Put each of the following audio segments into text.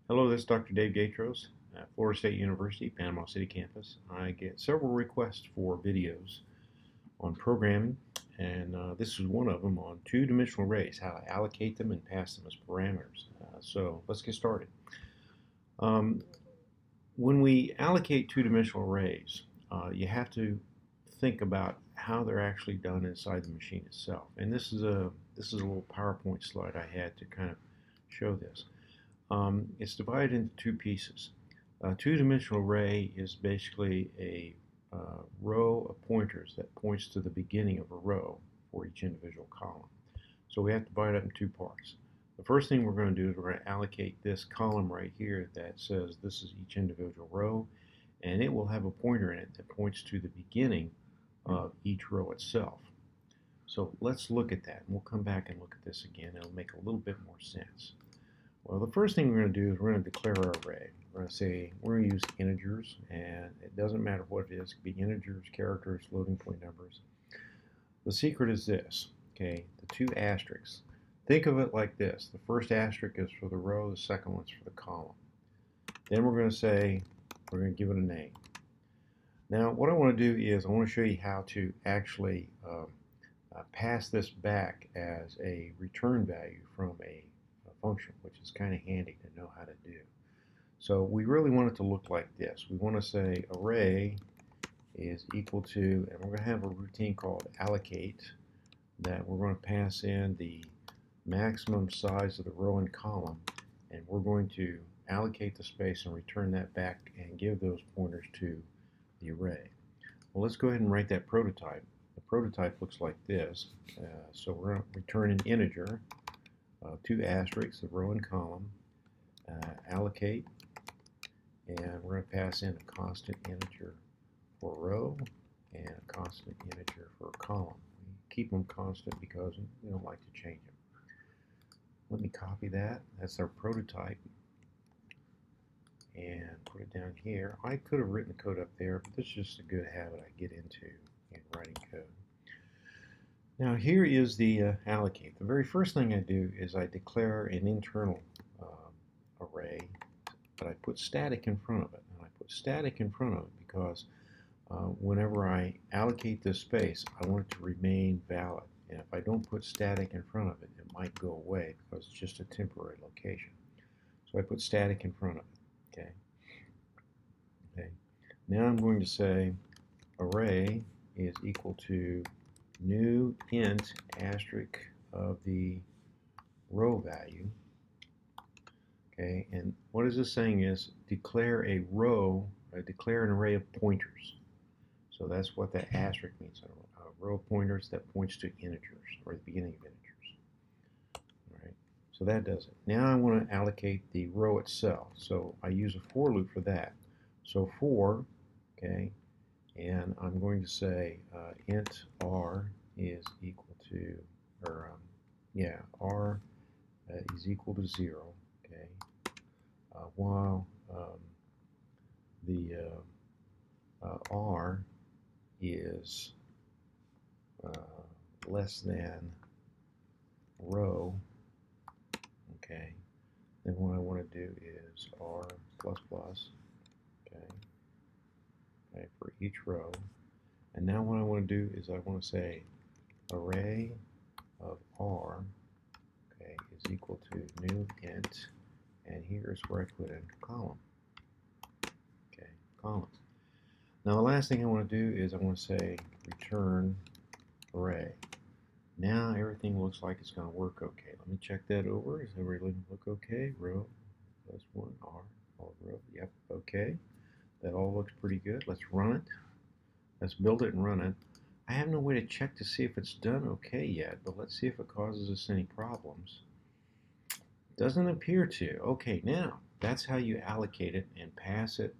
Hello, this is Dr. Dave Gaitros at Florida State University, Panama City campus. I get several requests for videos on programming, and this is one of them on two-dimensional arrays, how to allocate them and pass them as parameters. So let's get started. Um, when we allocate two-dimensional arrays, you have to think about how they're actually done inside the machine itself. And this is a little PowerPoint slide I had to kind of show this. It's divided into two pieces. A two-dimensional array is basically a row of pointers that points to the beginning of a row for each individual column. So we have to divide it up in two parts. The first thing we're going to do is we're going to allocate this column right here that says this is each individual row, and it will have a pointer in it that points to the beginning of each row itself. So let's look at that, and we'll come back and look at this again. It'll make a little bit more sense. Well, the first thing we're going to do is we're going to declare our array. We're going to say we're going to use integers, and it doesn't matter what it is. It could be integers, characters, floating point numbers. The secret is this, okay, the two asterisks. Think of it like this. The first asterisk is for the row, the second one's for the column. Then we're going to say, we're going to give it a name. Now, what I want to do is I want to show you how to actually pass this back as a return value from a function, which is kind of handy to know how to do. So we really want it to look like this. We want to say array is equal to, and we're going to have a routine called allocate, that we're going to pass in the maximum size of the row and column, and we're going to allocate the space and return that back and give those pointers to the array. Well, let's go ahead and write that prototype. The prototype looks like this. So we're going to return an integer, two asterisks, the row and column, allocate, and we're going to pass in a constant integer for a row and a constant integer for a column. We keep them constant because we don't like to change them. Let me copy that. That's our prototype, and put it down here. I could have written the code up there, but this is just a good habit I get into in writing code. Now here is the allocate. The very first thing I do is I declare an internal array, but I put static in front of it. And I put static in front of it because whenever I allocate this space, I want it to remain valid. And if I don't put static in front of it, it might go away because it's just a temporary location. So I put static in front of it. Okay. Now I'm going to say array is equal to new int asterisk of the row value. Okay, and what is this saying is declare a row, declare an array of pointers. So that's what that asterisk means, a row of pointers that points to integers, or the beginning of integers. All right, so that does it. Now I want to allocate the row itself. So I use a for loop for that. So for, okay, and I'm going to say int r is equal to, or r is equal to 0, okay, while the r is less than row, okay, then what I want to do is r plus plus, okay, for each row. And now what I want to do is I want to say array of r, okay, is equal to new int, and here's where I put in column. Okay, columns. Now the last thing I want to do is I want to say return array. Now everything looks like it's going to work okay. Let me check that over. Does everything look okay? Row plus 1 r, all row. Yep, okay. That all looks pretty good. Let's run it. Let's build it and run it. I have no way to check to see if it's done okay yet, but let's see if it causes us any problems. Doesn't appear to. Okay, now that's how you allocate it and pass it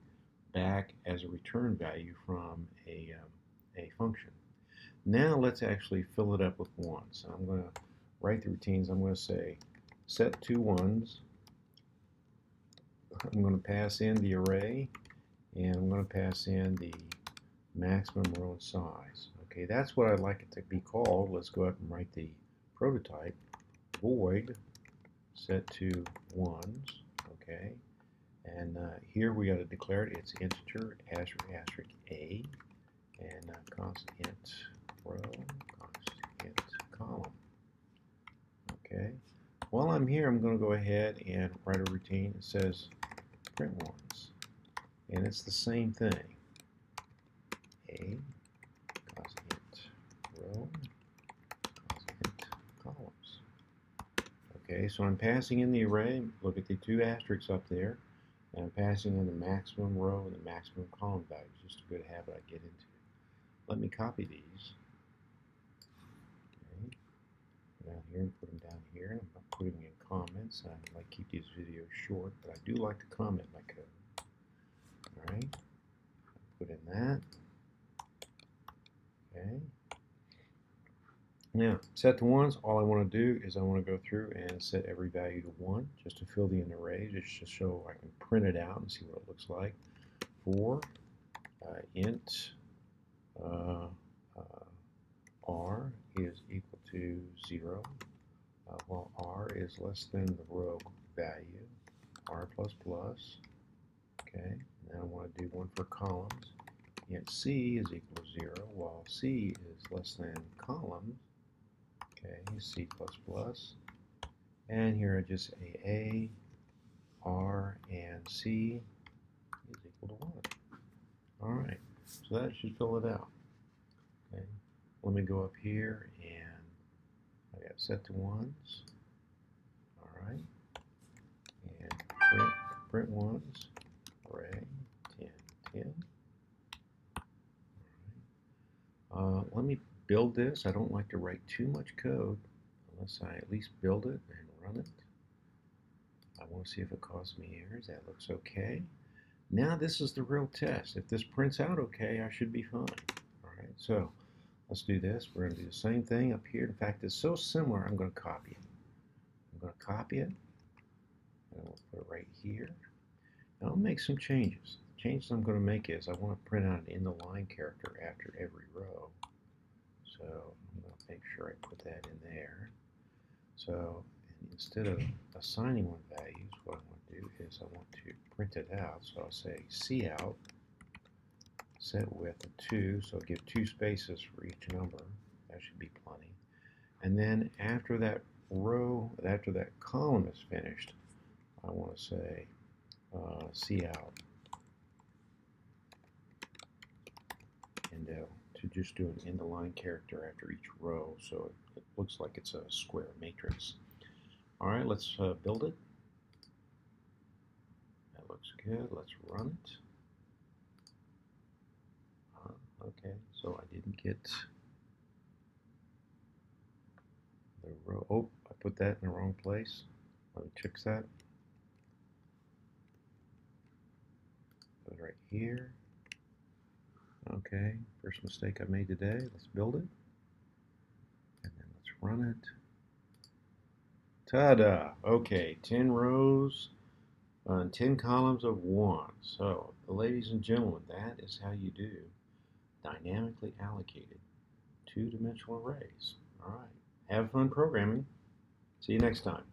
back as a return value from a function. Now let's actually fill it up with ones. I'm going to write the routines. I'm going to say set two ones. I'm going to pass in the array, and I'm going to pass in the maximum row and size. Okay, that's what I'd like it to be called. Let's go up and write the prototype. Void set to ones. Okay, here we got to declare it. It's integer asterisk a, and constant int row, constant int column. Okay. While I'm here, I'm going to go ahead and write a routine that says print ones, and it's the same thing. A, constant int row, constant int columns. Okay, so I'm passing in the array. Look at the two asterisks up there. And I'm passing in the maximum row and the maximum column values. Just a good habit I get into. Let me copy these. Okay. Down here and put them down here. I'm not putting in comments. I like to keep these videos short, but I do like to comment my code. Alright. Put in that. Okay. Now, set to ones, all I want to do is I want to go through and set every value to 1 just to fill the in array, just to show I can print it out and see what it looks like. For int r is equal to 0, while r is less than the row value, r plus plus. Okay, now I want to do one for columns. Int c is equal to 0, while c is less than columns. Okay, C++, and here I just say A, R, and C is equal to 1. Alright, so that should fill it out. Okay, let me go up here and I got set to ones. Alright, and print ones, array, 10, 10. Alright, let me build this. I don't like to write too much code unless I at least build it and run it. I want to see if it causes me errors. That looks okay. Now this is the real test. If this prints out okay, I should be fine. Alright, so let's do this. We're going to do the same thing up here. In fact, it's so similar, I'm going to copy it. I'm going to copy it, and I'll put it right here. Now I'll make some changes. The changes I'm going to make is I want to print out an in the line character after every row. So I'm going to make sure I put that in there. So instead of assigning one values, what I want to do is I want to print it out. So I'll say cout, set width of 2, so I'll give 2 spaces for each number. That should be plenty. And then after that row, after that column is finished, I want to say cout. And to just do an end-of-line character after each row, so it looks like it's a square matrix. All right, let's build it. That looks good. Let's run it. Okay, so I didn't get the row. Oh, I put that in the wrong place. Let me fix that. Put it right here. Okay, first mistake I made today. Let's build it. And then let's run it. Ta-da! Okay, 10 rows and 10 columns of 1. So, ladies and gentlemen, that is how you do dynamically allocated two-dimensional arrays. All right, have fun programming. See you next time.